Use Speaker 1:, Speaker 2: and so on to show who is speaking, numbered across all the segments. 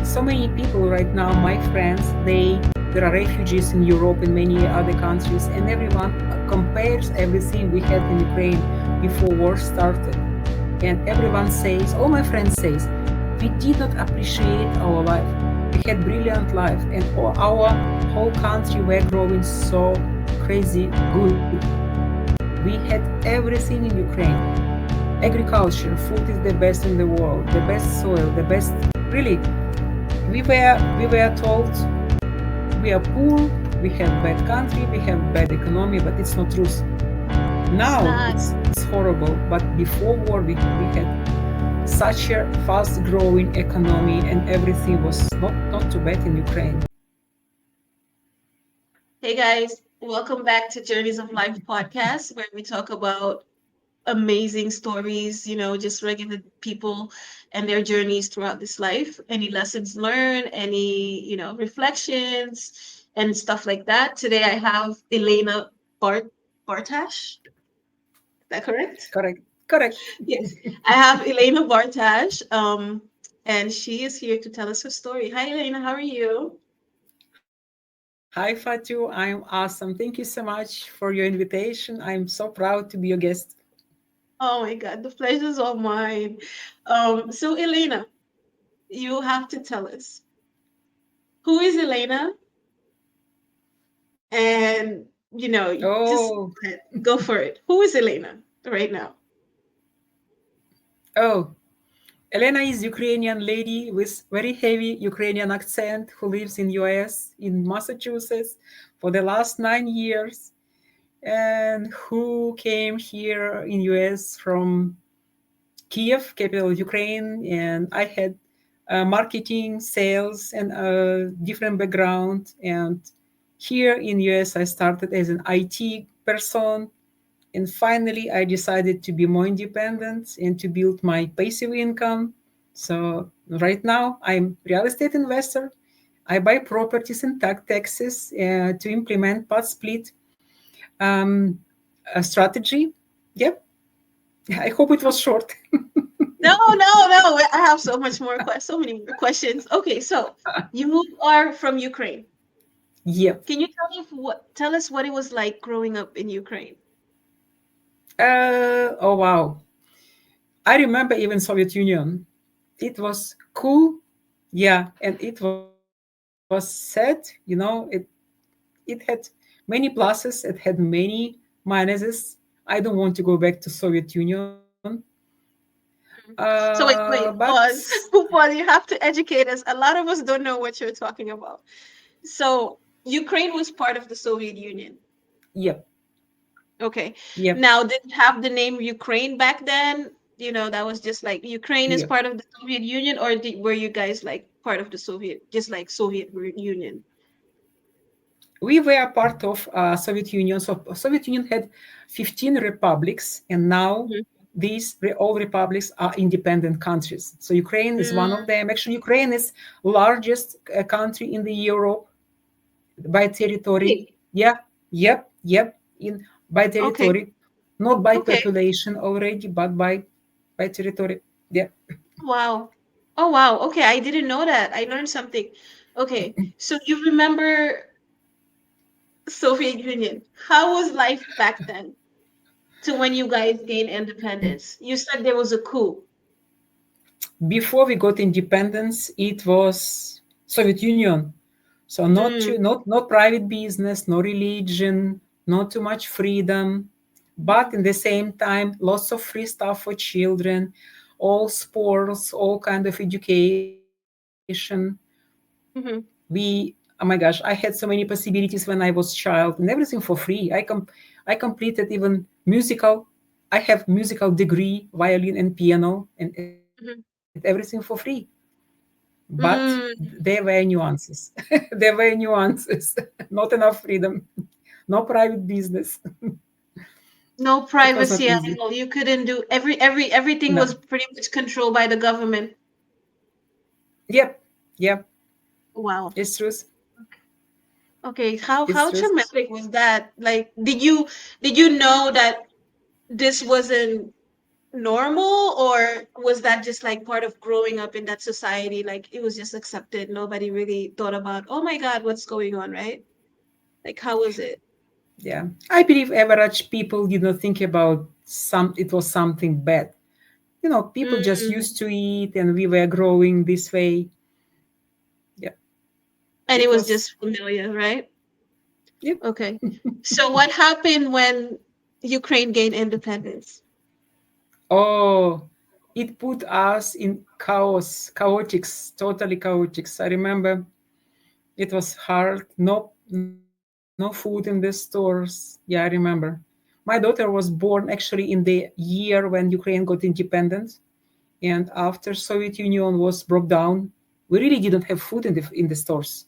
Speaker 1: so many people right now, my friends, there are refugees in Europe and many other countries, and everyone compares everything we had in Ukraine before war started. And everyone says, all my friends says, we did not appreciate our life. We had brilliant life, and our whole country were growing so crazy good. We had everything in Ukraine. Agriculture, food is the best in the world, the best soil, the best. Really, we were told we are poor, we have bad country, we have bad economy, but it's not truth.
Speaker 2: It's
Speaker 1: Now
Speaker 2: not.
Speaker 1: it's horrible, but before war we had such a fast growing economy and everything was not too bad in Ukraine.
Speaker 2: Hey guys, welcome back to Journeys of Life podcast, where we talk about amazing stories, just regular people and their journeys throughout this life. Any lessons learned, any, reflections and stuff like that. Today I have Elena Bartash. Is that correct?
Speaker 1: Correct, correct.
Speaker 2: Yes. I have Elena Bartash. And she is here to tell us her story. Hi Elena, how are you?
Speaker 1: Hi Fatu, I'm awesome. Thank you so much for your invitation. I'm so proud to be your guest.
Speaker 2: Oh my God, the pleasure's all mine. So Elena, you have to tell us who is Elena, and just
Speaker 1: Oh,
Speaker 2: go for it. Who is Elena right now?
Speaker 1: oh. Elena is Ukrainian lady with very heavy Ukrainian accent who lives in US, in Massachusetts for the last 9 years, and who came here in US from Kiev, capital of Ukraine, and I had marketing, sales, and a different background. And here in US, I started as an IT person, and finally, I decided to be more independent and to build my passive income. So right now, I'm real estate investor. I buy properties in Texas to implement part split um, strategy. Yep. I hope it was short.
Speaker 2: No, no, no. I have so much more so many more questions. Okay, so you are from Ukraine.
Speaker 1: Yep.
Speaker 2: Can you tell us what it was like growing up in Ukraine?
Speaker 1: Oh wow! I remember even Soviet Union. It was cool, yeah, and it was sad. It had many pluses. It had many minuses. I don't want to go back to Soviet Union,
Speaker 2: So wait,
Speaker 1: but
Speaker 2: pause. Pause. You have to educate us. A lot of us don't know what you're talking about. So Ukraine was part of the Soviet Union.
Speaker 1: yep,
Speaker 2: Okay.
Speaker 1: yep,
Speaker 2: Now, did it have the name Ukraine back then? That was just like Ukraine is
Speaker 1: yep.
Speaker 2: part of the Soviet Union, or were you guys like part of the just like Union?
Speaker 1: We were part of Soviet Union. So Soviet Union had 15 republics, and now
Speaker 2: Mhm.
Speaker 1: all republics are independent countries. So Ukraine is one
Speaker 2: Mm,
Speaker 1: of them. Actually, Ukraine is largest country in the Europe by territory.
Speaker 2: really?
Speaker 1: Yeah, yep. In by
Speaker 2: Okay.
Speaker 1: territory, not by
Speaker 2: Okay.
Speaker 1: population already, but by territory. Yeah.
Speaker 2: Wow. Oh, wow. Okay. I didn't know that. I learned something. Okay. So you remember Soviet Union. How was life back then to when you guys gained independence? You said there was a coup.
Speaker 1: Before we got independence, it was Soviet Union. So
Speaker 2: Mm.
Speaker 1: not private business, no religion, not too much freedom, but
Speaker 2: Mhm.
Speaker 1: in the same time, lots of free stuff for children, all sports, all kind of education. We,
Speaker 2: Mhm.
Speaker 1: oh my gosh, I had so many possibilities when I was child and everything for free. I completed even musical. I have musical degree, violin and piano, and everything for free. But there were
Speaker 2: Mhm.
Speaker 1: nuances. There were nuances. Not enough freedom. No private business.
Speaker 2: No
Speaker 1: It was not
Speaker 2: privacy at
Speaker 1: easy.
Speaker 2: all. You couldn't do everything
Speaker 1: No.
Speaker 2: was pretty much controlled by the government.
Speaker 1: Yep. Yep.
Speaker 2: Wow.
Speaker 1: It's true.
Speaker 2: Okay, how
Speaker 1: It's true.
Speaker 2: traumatic was that? Like, did you know that this wasn't? normal, or was that just like part of growing up in that society? Like it was just accepted. Nobody really thought about, oh my God, what's going on, right? Like how was it?
Speaker 1: Yeah, I believe average people did not think about it was something bad. People just
Speaker 2: Mm.
Speaker 1: used to eat, and we were growing this way. Yeah,
Speaker 2: And it
Speaker 1: it
Speaker 2: was
Speaker 1: was.
Speaker 2: just familiar, right?
Speaker 1: Yep.
Speaker 2: Okay. So what happened when Ukraine gained independence?
Speaker 1: Oh, it put us in chaos, chaotics, totally chaotics. I remember it was hard. No food in the stores. Yeah, I remember. My daughter was born actually in the year when Ukraine got independent, and after Soviet Union was broke down, we really didn't have food in the stores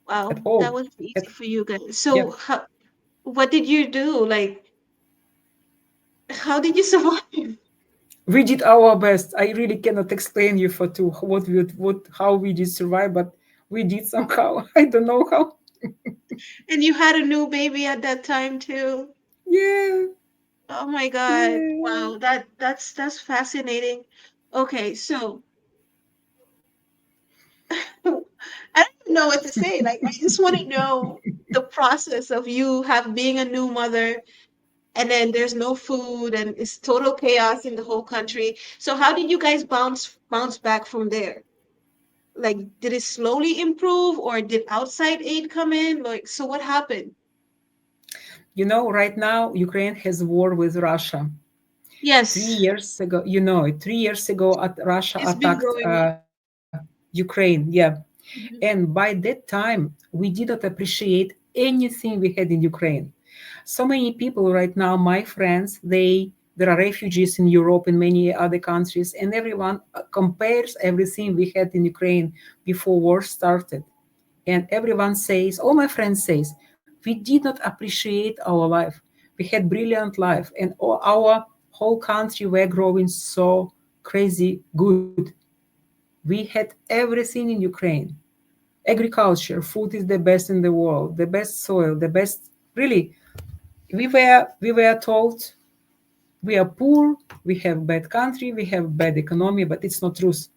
Speaker 1: at
Speaker 2: Wow, that
Speaker 1: all.
Speaker 2: was
Speaker 1: At
Speaker 2: easy for you guys.
Speaker 1: Yeah,
Speaker 2: So what did you do? Like, how did you survive?
Speaker 1: we did our best. I really cannot explain you for two what how we did survive, but we did somehow. I don't know how.
Speaker 2: And you had a new baby at that time too.
Speaker 1: Yeah,
Speaker 2: Oh my God.
Speaker 1: yeah.
Speaker 2: Wow, that's fascinating. Okay, so I don't even know what to say. Like, I just want to know the process of you have being a new mother, and then there's no food and it's total chaos in the whole country. So how did you guys bounce back from there? Like, did it slowly improve, or did outside aid come in? Like, so what happened?
Speaker 1: Right now Ukraine has war with Russia. three
Speaker 2: Yes,
Speaker 1: years ago, 3 years ago, Russia
Speaker 2: it's been
Speaker 1: attacked
Speaker 2: growing up.
Speaker 1: Ukraine. Yeah, and
Speaker 2: Mhm.
Speaker 1: by that time we didn't appreciate anything we had in Ukraine. So many people right now, my friends, there are refugees in Europe and many other countries, and everyone compares everything we had in Ukraine before war started. And everyone says, all my friends says, we did not appreciate our life. We had brilliant life, and our whole country were growing so crazy good. We had everything in Ukraine. Agriculture, food is the best in the world, the best soil, the best. Really, we were told we are poor, we have bad country, we have bad economy, but it's not truth.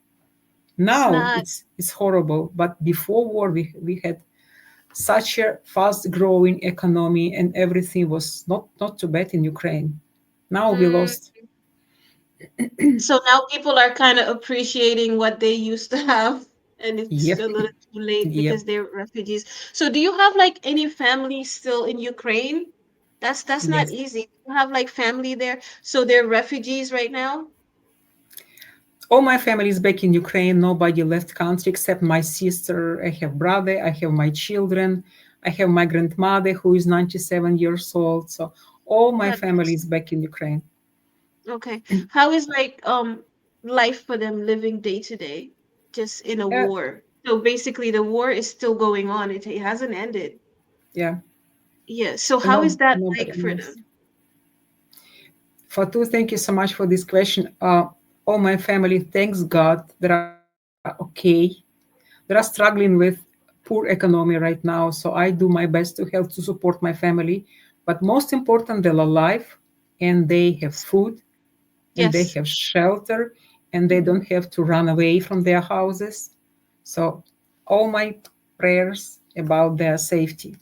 Speaker 2: It's
Speaker 1: Now
Speaker 2: not.
Speaker 1: it's horrible, but before war we had such a fast growing economy, and everything was not too bad in Ukraine. Now we
Speaker 2: Mm.
Speaker 1: lost.
Speaker 2: So now people are kind of appreciating what they used to have, and it's
Speaker 1: Yep,
Speaker 2: a little too late
Speaker 1: yep,
Speaker 2: because they're refugees. So do you have like any family still in Ukraine? That's not
Speaker 1: yes.
Speaker 2: easy. You have like family there, so they're refugees right now?
Speaker 1: All my family is back in Ukraine. Nobody left country except my sister. I have brother. I have my children. I have my grandmother who is 97 years old. So all my
Speaker 2: God
Speaker 1: family
Speaker 2: bless.
Speaker 1: is back in Ukraine.
Speaker 2: Okay. How is like life for them living day to day, just in a
Speaker 1: Yeah,
Speaker 2: war? So basically the war is still going on. It hasn't ended.
Speaker 1: yeah.
Speaker 2: Yeah. So how is
Speaker 1: No,
Speaker 2: that
Speaker 1: nobody
Speaker 2: like for
Speaker 1: knows.
Speaker 2: them?
Speaker 1: Fatu, thank you so much for this question. All my family, thanks God, they are okay. They are struggling with poor economy right now, so I do my best to help to support my family. But most important, they're alive, and they have food, and they
Speaker 2: Yes.
Speaker 1: have shelter, and they
Speaker 2: Mhm.
Speaker 1: don't have to run away from their houses. So, all my prayers about their safety.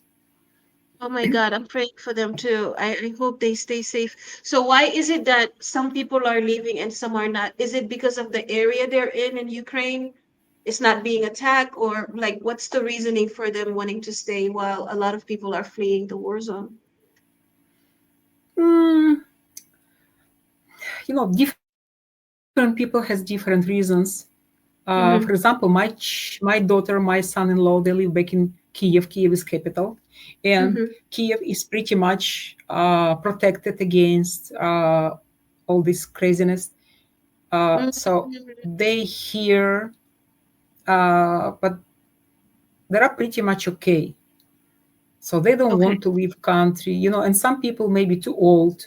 Speaker 2: Oh my God, I'm praying for them too. I hope they stay safe. So why is it that some people are leaving and some are not? Is it because of the area they're in Ukraine? It's not being attacked, or like what's the reasoning for them wanting to stay while a lot of people are fleeing the war zone?
Speaker 1: Mm, different people has different reasons. For example,
Speaker 2: Mm-hmm.
Speaker 1: my daughter, my son-in-law, they live back in Kiev. Kiev is capital, and
Speaker 2: Mm-hmm.
Speaker 1: Kiev is pretty much protected against all this craziness. So
Speaker 2: Mm-hmm.
Speaker 1: they here, but they are pretty much okay. So they don't
Speaker 2: Okay.
Speaker 1: want to leave country, and some people may be too old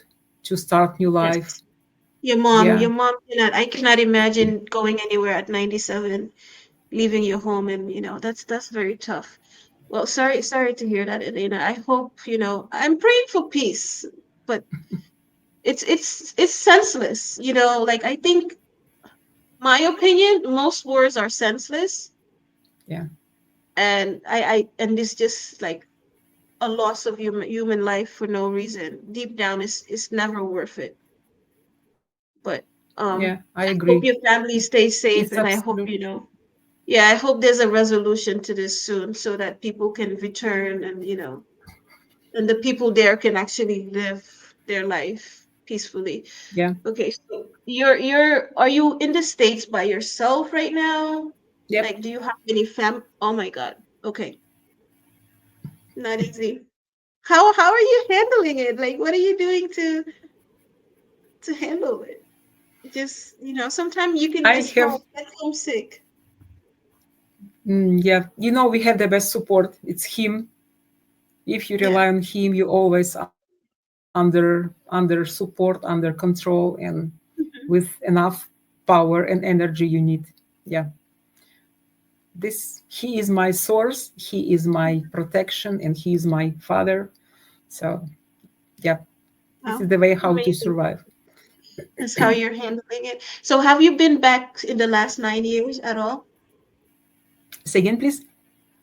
Speaker 1: to start new life.
Speaker 2: Yes. Your
Speaker 1: Yeah,
Speaker 2: mom cannot, I cannot imagine going anywhere at 97, leaving your home, and that's very tough. Well, sorry to hear that, Elena. I hope, I'm praying for peace, but it's senseless, you know, like I think my opinion, most wars are senseless,
Speaker 1: Yeah.
Speaker 2: and and it's just like a loss of human life for no reason. Deep down is never worth it. But
Speaker 1: Yeah, I
Speaker 2: I hope
Speaker 1: agree.
Speaker 2: your family stays safe,
Speaker 1: It's
Speaker 2: and I hope,
Speaker 1: absolute.
Speaker 2: you know, yeah, I hope there's a resolution to this soon so that people can return, and you know, and the people there can actually live their life peacefully.
Speaker 1: Yeah.
Speaker 2: Okay, so you're are you in the States by yourself right now?
Speaker 1: Yep.
Speaker 2: Like, do you have any Oh my God. Okay, not easy. How are you handling it? Like, what are you doing to handle it? Just, you know, sometimes you can
Speaker 1: I
Speaker 2: just
Speaker 1: have,
Speaker 2: get homesick.
Speaker 1: yeah, we have the best support. It's him. If you
Speaker 2: Yeah.
Speaker 1: rely on him, you always under support, under control, and with
Speaker 2: Mhm.
Speaker 1: enough power and energy you need. Yeah. He is my source, he is my protection, and he is my father. So yeah, this
Speaker 2: Wow.
Speaker 1: is the way how to
Speaker 2: Amazing.
Speaker 1: survive.
Speaker 2: That's how you're handling it. So have you been back in the last 9 years at all?
Speaker 1: Say again, please.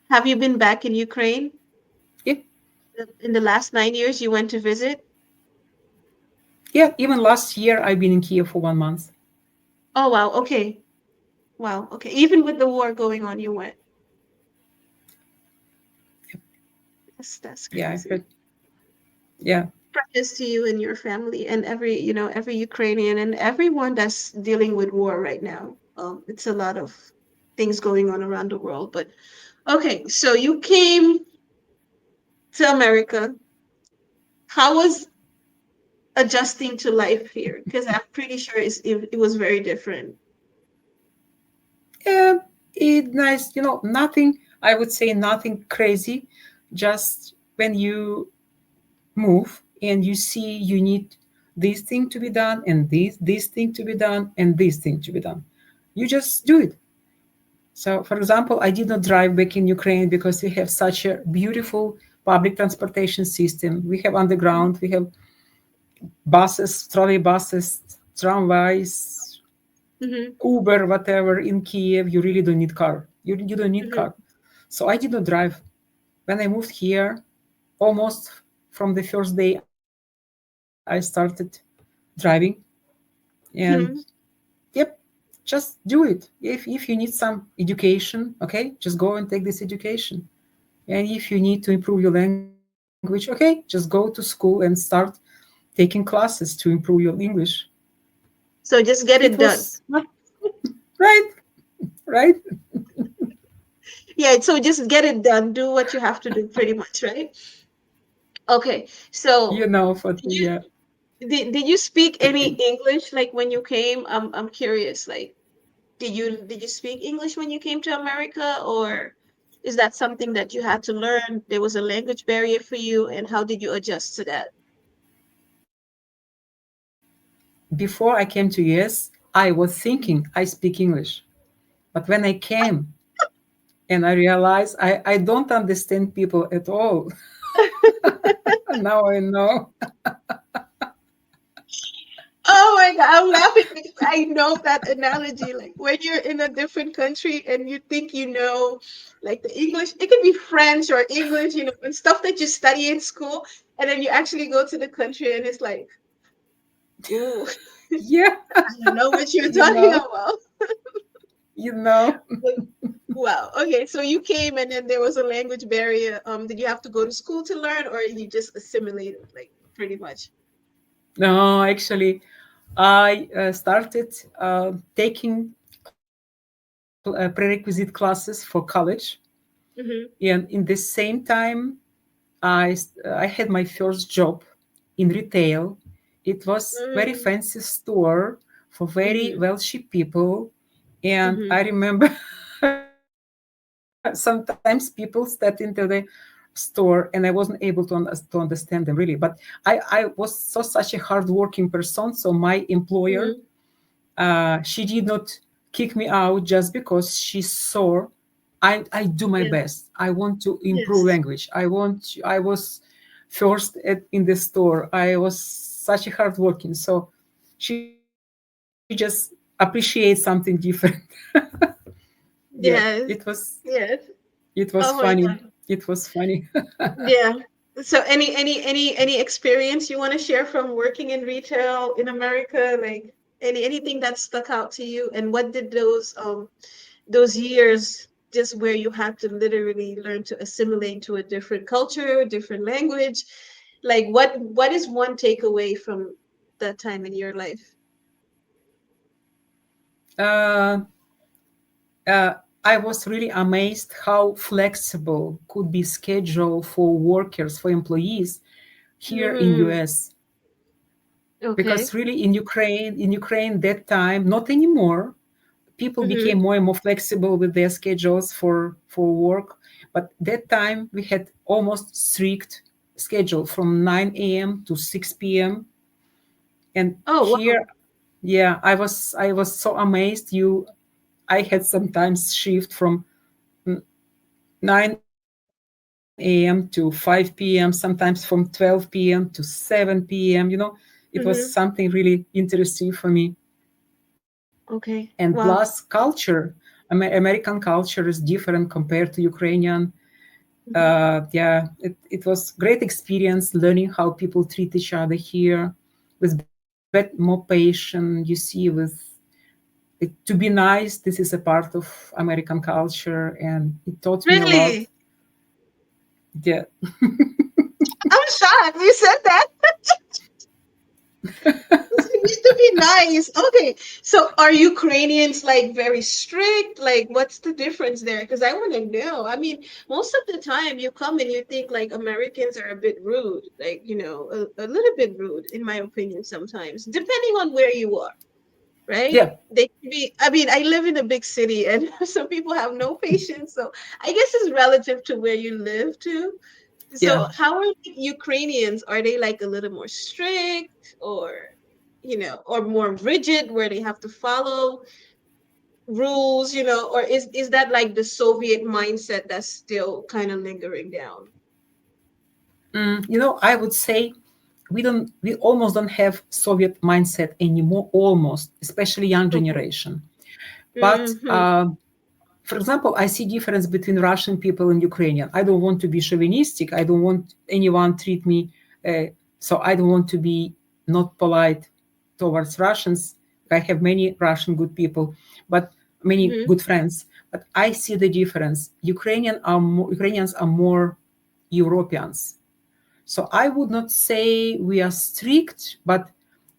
Speaker 2: Have you been back in Ukraine
Speaker 1: Yeah.
Speaker 2: in the last 9 years you went to visit?
Speaker 1: Yeah, even last year I've been in Kiev for 1 month.
Speaker 2: Oh, wow. Okay. Wow. Okay. Even with the war going on, you went. That's
Speaker 1: Yeah, I
Speaker 2: crazy.
Speaker 1: heard. Yeah.
Speaker 2: Precious to you and your family and every, you know, every Ukrainian and everyone that's dealing with war right now. It's a lot of things going on around the world. But okay, so you came to America. How was adjusting to life here? Because I'm pretty sure it was very different.
Speaker 1: Yeah, it nice, nothing, I would say nothing crazy. Just when you move and you see you need this thing to be done, and this thing to be done, and this thing to be done, you just do it. So for example, I did not drive back in Ukraine because we have such a beautiful public transportation system. We have underground, we have buses, trolley buses, tramways,
Speaker 2: Mm-hmm,
Speaker 1: Uber, whatever. In Kiev, you really don't need car. You don't need
Speaker 2: mm-hmm,
Speaker 1: car. So I did not drive. When I moved here, almost from the first day I started driving. And
Speaker 2: mm-hmm.
Speaker 1: yep, just do it. If you need some education, okay, just go and take this education. And if you need to improve your language, okay, just go to school and start taking classes to improve your English.
Speaker 2: So just
Speaker 1: It
Speaker 2: get it
Speaker 1: was
Speaker 2: done.
Speaker 1: not right, right.
Speaker 2: Yeah, so just get it done. Do what you have to do, pretty much, right? Okay, so
Speaker 1: For
Speaker 2: did you
Speaker 1: yeah.
Speaker 2: did you speak any English like when you came? I'm curious. Like, did you speak English when you came to America, or is that something that you had to learn? There was a language barrier for you, and how did you adjust to that?
Speaker 1: Before I came to US, I was thinking I speak English. But when I came and I realized I don't understand people at all. Now I know.
Speaker 2: Oh my God, I'm laughing because I know that analogy. Like when you're in a different country and you think you know, like the English, it could be French or English, you know, and stuff that you study in school, and then you actually go to the country and it's like, ooh,
Speaker 1: Yeah,
Speaker 2: I don't know what you're
Speaker 1: you
Speaker 2: talking
Speaker 1: know,
Speaker 2: about.
Speaker 1: you know.
Speaker 2: But, wow. Okay, so you came and then there was a language barrier. Did you have to go to school to learn, or you just assimilated, like pretty much?
Speaker 1: No, actually, I started taking prerequisite classes for college,
Speaker 2: Mm-hmm.
Speaker 1: and in the same time, I had my first job in retail. It was very
Speaker 2: Mm-hmm.
Speaker 1: fancy store for very
Speaker 2: Mm-hmm.
Speaker 1: wealthy people, and
Speaker 2: Mm-hmm.
Speaker 1: I remember sometimes people stepped into the store and I wasn't able to understand them really. But I was such a hardworking person, so my employer,
Speaker 2: Mm-hmm.
Speaker 1: she did not kick me out just because she saw I do my
Speaker 2: Yes.
Speaker 1: best. I want to improve
Speaker 2: Yes.
Speaker 1: language. I was first in the store. I was such a hardworking. So she just appreciates something different. Yeah,
Speaker 2: Yes. Yes.
Speaker 1: it was
Speaker 2: Oh
Speaker 1: funny.
Speaker 2: my God.
Speaker 1: It was funny.
Speaker 2: Yeah. So any experience you want to share from working in retail in America, like anything that stuck out to you, and what did those years just where you had to literally learn to assimilate to a different culture, different language, like what is one takeaway from that time in your life?
Speaker 1: uh, I was really amazed how flexible could be schedule for workers, for employees here in
Speaker 2: Mm,
Speaker 1: US.
Speaker 2: okay.
Speaker 1: Because really in Ukraine that time, not anymore, people
Speaker 2: Mm-hmm.
Speaker 1: became more and more flexible with their schedules for work. But that time we had almost strict schedule from 9 a.m. to 6 p.m. And
Speaker 2: Oh
Speaker 1: here,
Speaker 2: wow.
Speaker 1: yeah, I was so amazed. I had sometimes shift from 9 a.m. to 5 p.m., sometimes from 12 p.m. to 7 p.m. It was
Speaker 2: Mm-hmm.
Speaker 1: something really interesting for me.
Speaker 2: Okay.
Speaker 1: And
Speaker 2: Wow.
Speaker 1: plus, American culture is different compared to Ukrainian.
Speaker 2: Mm-hmm.
Speaker 1: Yeah, it was great experience learning how people treat each other here with more patience. You see, to be nice, this is a part of American culture, and it taught me a lot.
Speaker 2: Really?
Speaker 1: Yeah.
Speaker 2: I'm shocked. You said that. You need to be nice. Okay. So are Ukrainians like very strict? Like what's the difference there? Because I want to know. I mean, most of the time you come and you think like Americans are a bit rude, like, a little bit rude, in my opinion, sometimes, depending on where you are, right?
Speaker 1: Yeah.
Speaker 2: They can be, I mean, I live in a big city and some people have no patience. So I guess it's relative to where you live too. So
Speaker 1: Yeah.
Speaker 2: how are the Ukrainians? Are they like a little more strict or, or more rigid where they have to follow rules, or is that like the Soviet mindset that's still kind of lingering down?
Speaker 1: I would say we almost don't have Soviet mindset anymore, almost, especially young
Speaker 2: Okay.
Speaker 1: generation. But
Speaker 2: Mm-hmm.
Speaker 1: for example, I see difference between Russian people and Ukrainian. I don't want to be chauvinistic. I don't want anyone treat me. Uh, so I don't want to be not polite towards Russians. I have many Russian good people, but many
Speaker 2: Mm-hmm.
Speaker 1: good friends. But I see the difference. Ukrainians are more Europeans. So I would not say we are strict, but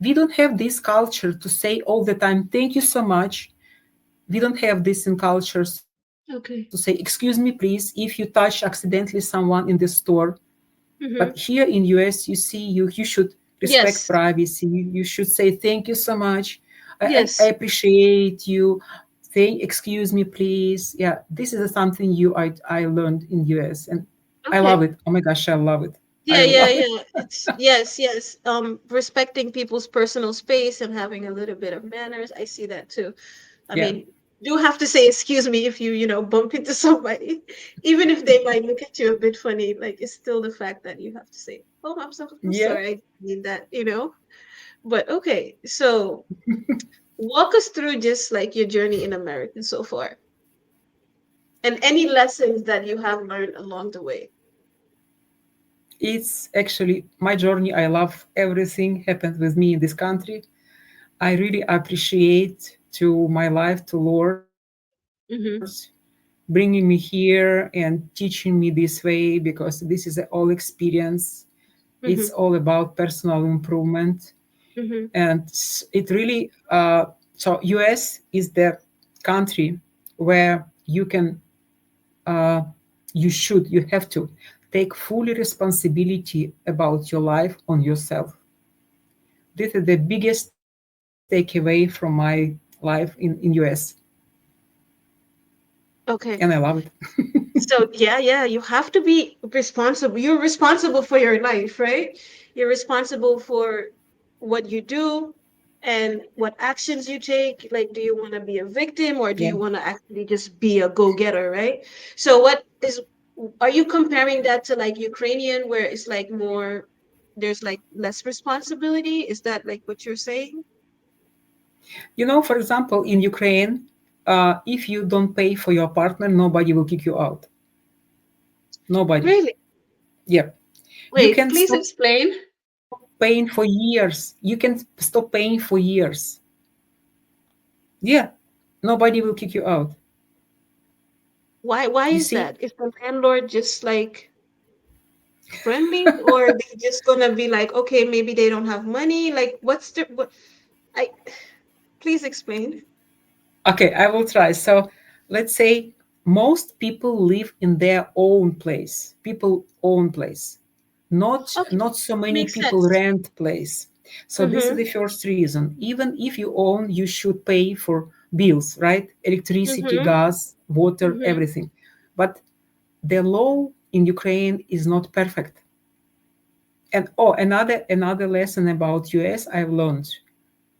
Speaker 1: we don't have this culture to say all the time, thank you so much. We don't have this in cultures to say, excuse me,
Speaker 2: Okay.
Speaker 1: please, if you touch accidentally someone in the store. But here
Speaker 2: Mm-hmm.
Speaker 1: in US, you should respect
Speaker 2: Yes.
Speaker 1: privacy. You should say thank you so much. I
Speaker 2: Yes.
Speaker 1: appreciate you. Excuse me, please. Yeah, this is something I learned in US, and I love
Speaker 2: Okay.
Speaker 1: it. Oh my gosh, I love it. I
Speaker 2: Yeah, yeah,
Speaker 1: love it.
Speaker 2: yeah. It's yes, yes. Respecting people's personal space and having a little bit of manners. I see that too. I
Speaker 1: Yeah,
Speaker 2: mean, you have to say excuse me if you bump into somebody, even if they might look at you a bit funny. Like it's still the fact that you have to say, "Oh, I'm
Speaker 1: yeah.
Speaker 2: sorry, I didn't mean that." But okay, so walk us through just like your journey in America so far, and any lessons that you have learned along the way.
Speaker 1: It's actually my journey. I love everything happened with me in this country. I really appreciate to my life to Lord
Speaker 2: Mm-hmm.
Speaker 1: bringing me here and teaching me this way because this is all experience. It's all
Speaker 2: Mm-hmm.
Speaker 1: about personal improvement,
Speaker 2: Mm-hmm.
Speaker 1: and it really. So US is the country where uh, you have to take fully responsibility about your life on yourself. This is the biggest takeaway from my life in US, and I
Speaker 2: Okay.
Speaker 1: love it.
Speaker 2: So yeah, yeah, you have to be responsible. You're responsible for your life, right? You're responsible for what you do and what actions you take. Like, do you want to be a victim or do
Speaker 1: Yeah.
Speaker 2: you want to actually just be a go-getter, right? So are you comparing that to like Ukrainian where it's like more there's like less responsibility? Is that like what you're saying?
Speaker 1: For example, in Ukraine, if you don't pay for your apartment, nobody will kick you out. Nobody.
Speaker 2: Really?
Speaker 1: Yeah. You
Speaker 2: Wait,
Speaker 1: can
Speaker 2: please
Speaker 1: stop
Speaker 2: explain.
Speaker 1: paying for years. You can stop paying for years. Yeah. Nobody will kick you out.
Speaker 2: Why
Speaker 1: You
Speaker 2: is
Speaker 1: see?
Speaker 2: that? Is the landlord just like friendly, or they just gonna be like, okay, maybe they don't have money? Like, what's the what? I Please explain.
Speaker 1: Okay, I will try. So let's say most people live in their own place. People own place.
Speaker 2: Okay,
Speaker 1: Not so many
Speaker 2: makes
Speaker 1: people
Speaker 2: sense.
Speaker 1: rent place. So this is
Speaker 2: Mm-hmm.
Speaker 1: the first reason. Even if you own, you should pay for bills, right? Electricity,
Speaker 2: Mm-hmm.
Speaker 1: gas, water,
Speaker 2: Mm-hmm.
Speaker 1: everything. But the law in Ukraine is not perfect. And another lesson about US I've learned.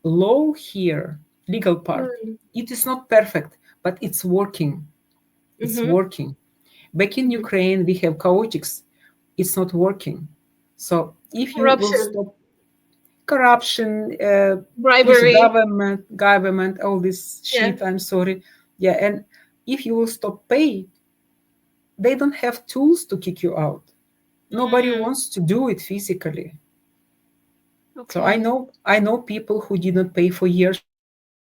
Speaker 1: Law here, legal part, it is not perfect, but it's working. It's
Speaker 2: Mm-hmm.
Speaker 1: working. Back in
Speaker 2: Mm-hmm.
Speaker 1: Ukraine, we have chaotics. It's not working. So if you will
Speaker 2: Corruption,
Speaker 1: stop corruption, this
Speaker 2: bribery.
Speaker 1: government, all this
Speaker 2: Yeah.
Speaker 1: shit, I'm sorry. Yeah, and if you will stop pay, they don't have tools to kick you out. Nobody
Speaker 2: Mm,
Speaker 1: wants to do it physically. So I
Speaker 2: okay.
Speaker 1: know I know people who did not pay for years and years.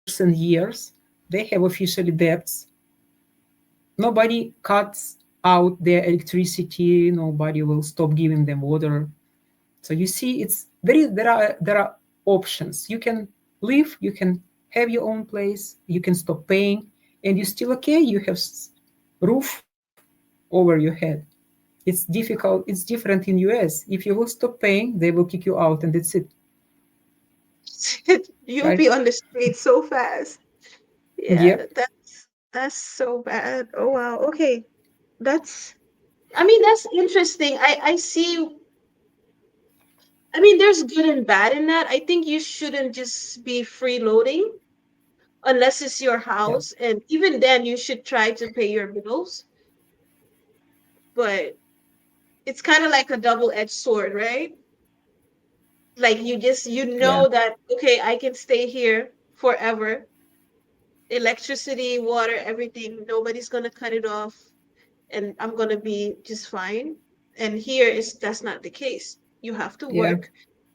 Speaker 1: They have officially debts. Nobody cuts out their electricity. Nobody will stop giving them water. So you see, there are options. You can live. You can have your own place. You can stop paying, and you're still okay. You have roof over your head. It's difficult. It's different in US. If you will stop paying, they will kick you out, and that's it,
Speaker 2: You'll
Speaker 1: right?
Speaker 2: be on the street so fast. Yeah,
Speaker 1: Yep.
Speaker 2: that's so bad. Oh wow. Okay. That's I mean, that's interesting. I see. I mean, there's good and bad in that. I think you shouldn't just be freeloading unless it's your
Speaker 1: Yeah.
Speaker 2: house, and even then you should try to pay your bills. But it's kind of like a double-edged sword, right? Like you
Speaker 1: Yeah.
Speaker 2: know that okay, I can stay here forever. Electricity, water, everything, nobody's gonna cut it off, and I'm gonna be just fine. And here is that's not the case. You have to
Speaker 1: Yeah.
Speaker 2: work,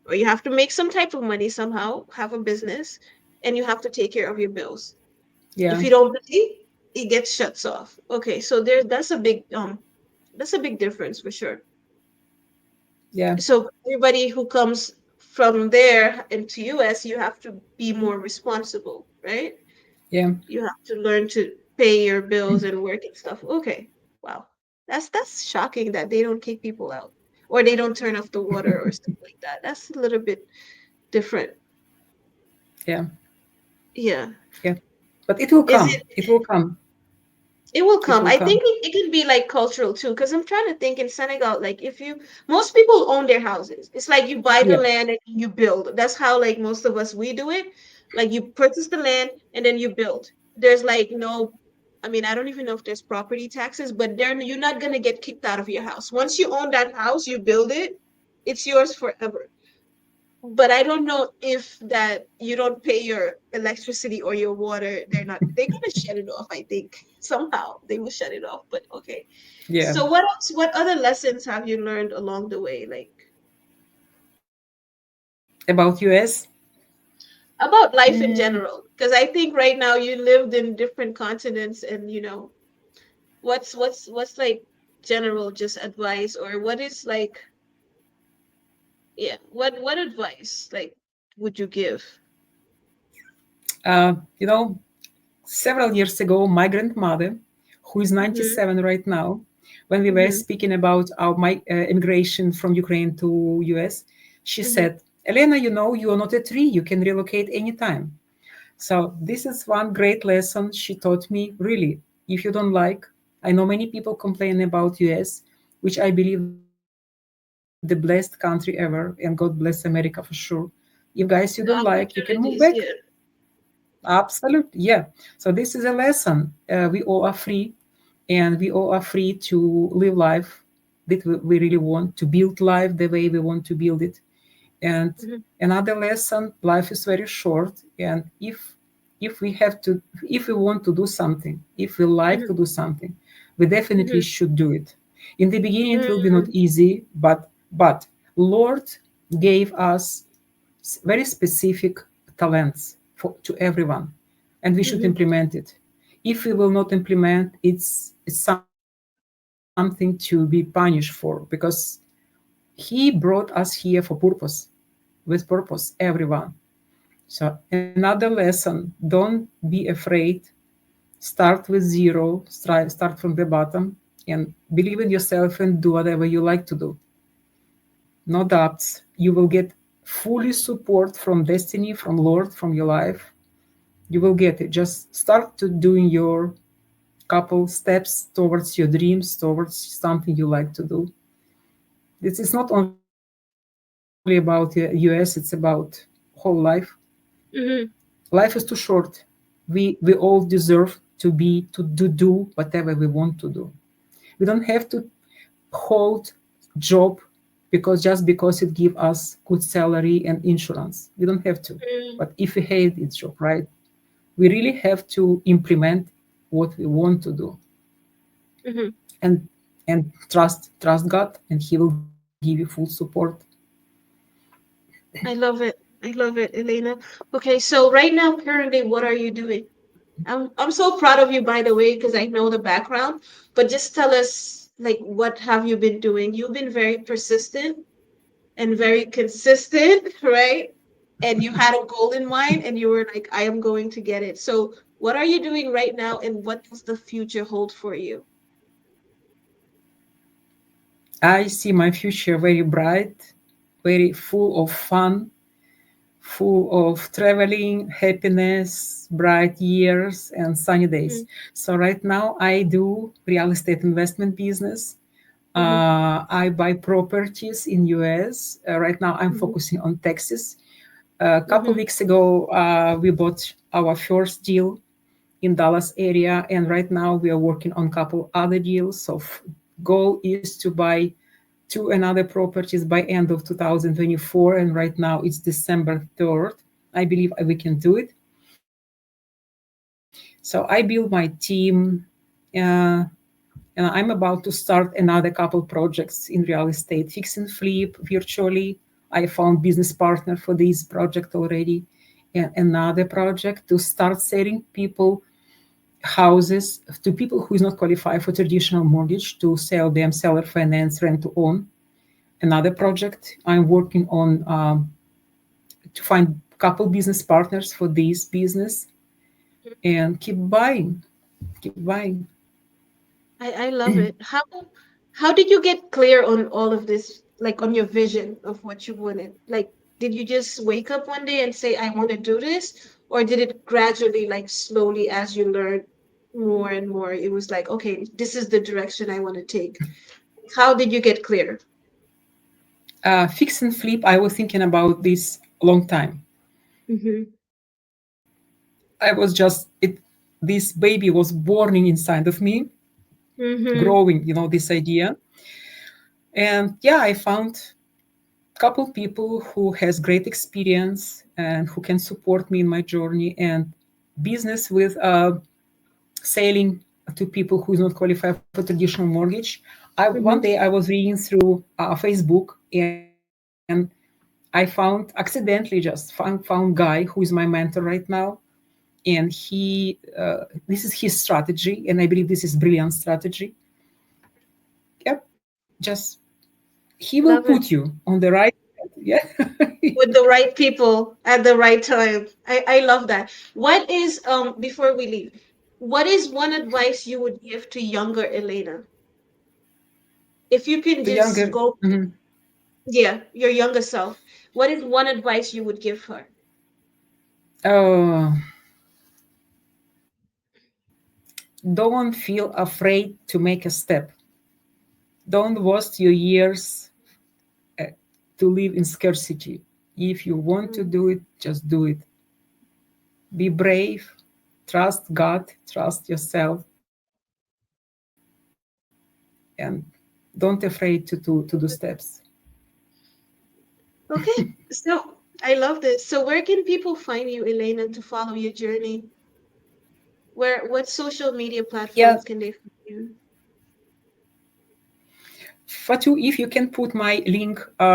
Speaker 2: or you have to make some type of money somehow, have a business, and you have to take care of your bills. If
Speaker 1: Yeah.
Speaker 2: you don't pay, it gets shuts off. Okay, so that's a big difference for sure.
Speaker 1: Yeah.
Speaker 2: So everybody who comes from there into US, you have to be more responsible, right?
Speaker 1: Yeah.
Speaker 2: You have to learn to pay your bills and work and stuff. Okay. Wow. That's shocking that they don't kick people out or they don't turn off the water or stuff like that. That's a little bit different.
Speaker 1: Yeah.
Speaker 2: Yeah.
Speaker 1: Yeah. But it will
Speaker 2: Is
Speaker 1: come.
Speaker 2: it
Speaker 1: It will come.
Speaker 2: it will
Speaker 1: It
Speaker 2: come.
Speaker 1: will
Speaker 2: I
Speaker 1: come.
Speaker 2: think it can be like cultural too, because I'm trying to think in Senegal, like if you most people own their houses. It's like you buy the
Speaker 1: Yeah.
Speaker 2: land and you build. That's how like most of us we do it. Like you purchase the land and then you build. There's like no I mean, I don't even know if there's property taxes, but then you're not gonna get kicked out of your house. Once you own that house, you build it, it's yours forever. But I don't know if that you don't pay your electricity or your water, they're gonna shut it off, I think. Somehow they will shut it off. But okay.
Speaker 1: Yeah.
Speaker 2: So what else, what other lessons have you learned along the way? Like
Speaker 1: About US.
Speaker 2: about life in
Speaker 1: Mm,
Speaker 2: general. Because I think right now you lived in different continents and what's like general just advice or what is like yeah, what advice like would you give?
Speaker 1: uh, you know, several years ago, my grandmother, who is
Speaker 2: Mm-hmm.
Speaker 1: 97 right now, when we were
Speaker 2: Mm-hmm.
Speaker 1: speaking about my immigration from Ukraine to US, she
Speaker 2: Mm-hmm.
Speaker 1: said, Elena, you are not a tree. You can relocate anytime. So this is one great lesson she taught me. Really, if you don't like, I know many people complain about US, which I believe the blessed country ever, and God bless America for sure. If guys you don't like, you can move
Speaker 2: The
Speaker 1: back.
Speaker 2: opportunities, yeah.
Speaker 1: Absolutely, yeah. So this is a lesson. We all are free, and we all are free to live life we really want to build life the way we want to build it. And
Speaker 2: Mhm.
Speaker 1: another lesson: life is very short, and if we have to, if we want to do something, if we like
Speaker 2: Mhm.
Speaker 1: to do something, we definitely
Speaker 2: Mhm.
Speaker 1: should do it. In the beginning it will be not
Speaker 2: Mhm.
Speaker 1: easy, but Lord gave us very specific talents to everyone, and we should
Speaker 2: Mhm.
Speaker 1: implement it. If we will not implement, it's something to be punished for, because he brought us here for purpose, with purpose, everyone. So another lesson: don't be afraid. Start with zero, start from the bottom, and believe in yourself and do whatever you like to do. No doubts. You will get fully support from destiny, from Lord, from your life. You will get it. Just start to doing your couple steps towards your dreams, towards something you like to do. This is not only about US, it's about whole life.
Speaker 2: Mhm.
Speaker 1: Life is too short. We all deserve to do whatever we want to do. We don't have to hold job because it give us good salary and insurance. We don't have to.
Speaker 2: Mhm.
Speaker 1: But if we hate this job, right, we really have to implement what we want to do,
Speaker 2: Mhm.
Speaker 1: and trust God, and He will give you full support.
Speaker 2: I love it. I love it, Elena. Okay, so right now, currently, what are you doing? I'm so proud of you, by the way, because I know the background. But just tell us, like, what have you been doing? You've been very persistent and very consistent, right? And you had a goal in mind, and you were like, I am going to get it. So, what are you doing right now, and what does the future hold for you?
Speaker 1: I see my future very bright, very full of fun, full of traveling, happiness, bright years, and sunny days.
Speaker 2: Mm-hmm.
Speaker 1: So right now I do real estate investment business.
Speaker 2: Mm-hmm.
Speaker 1: I buy properties in US. Right now I'm
Speaker 2: Mm-hmm.
Speaker 1: focusing on Texas. A couple
Speaker 2: Mm-hmm.
Speaker 1: weeks ago, we bought our first deal in Dallas area, and right now we are working on a couple other deals. So goal is to buy two another properties by end of 2024, and right now it's December 3rd. I believe we can do it. So I build my team, uh, and I'm about to start another couple projects in real estate, fix and flip virtually. I found business partner for this project already, and another project to start selling people houses to people who is not qualified for traditional mortgage, to sell them seller finance, rent to own. Another project I'm working on, to find couple business partners for this business, and keep buying.
Speaker 2: I love it. How did you get clear on all of this, like on your vision of what you wanted? Like, did you just wake up one day and say, I want to do this? Or did it gradually, like slowly, as you learned more and more, it was like, okay, this is the direction I want to take. How did you get clear?
Speaker 1: Fix and flip, I was thinking about this a long time.
Speaker 2: Mm-hmm.
Speaker 1: I was just it. This baby was born inside of me,
Speaker 2: Mm-hmm.
Speaker 1: growing. This idea, and yeah, I found couple people who has great experience and who can support me in my journey, and business with selling to people who is not qualified for traditional mortgage. One
Speaker 2: Mm-hmm.
Speaker 1: day I was reading through Facebook, and I found accidentally, just found guy who is my mentor right now, and this is his strategy, and I believe this is brilliant strategy. Yep, just he will
Speaker 2: Love it.
Speaker 1: put you on the right. Yeah.
Speaker 2: With the right people at the right time. I love that. What is before we leave, what is one advice you would give to younger Elena? If you can
Speaker 1: To
Speaker 2: just
Speaker 1: younger.
Speaker 2: go,
Speaker 1: Mhm.
Speaker 2: yeah, your younger self. What is one advice you would give her?
Speaker 1: uh, don't feel afraid to make a step. Don't waste your years uh, to live in scarcity. If you want to
Speaker 2: Mm.
Speaker 1: do it, just do it. Be brave, trust God, trust yourself, and don't afraid to do steps.
Speaker 2: Okay, so I love this. So where can people find you, Elena, to follow your journey? What social media
Speaker 1: Yeah,
Speaker 2: platforms can they find you?
Speaker 1: Fatu, if you can put my link
Speaker 2: I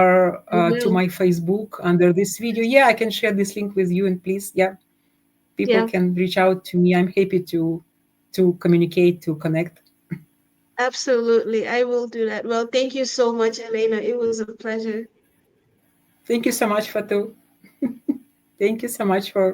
Speaker 1: to
Speaker 2: will.
Speaker 1: my Facebook under this video, yeah, I can share this link with you, and please, yeah, people
Speaker 2: Yeah,
Speaker 1: can reach out to me. I'm happy to communicate, to connect.
Speaker 2: absolutely. I will do that. Well, thank you so much, Elena. It was a pleasure.
Speaker 1: Thank you so much, Fatu. Thank you so much for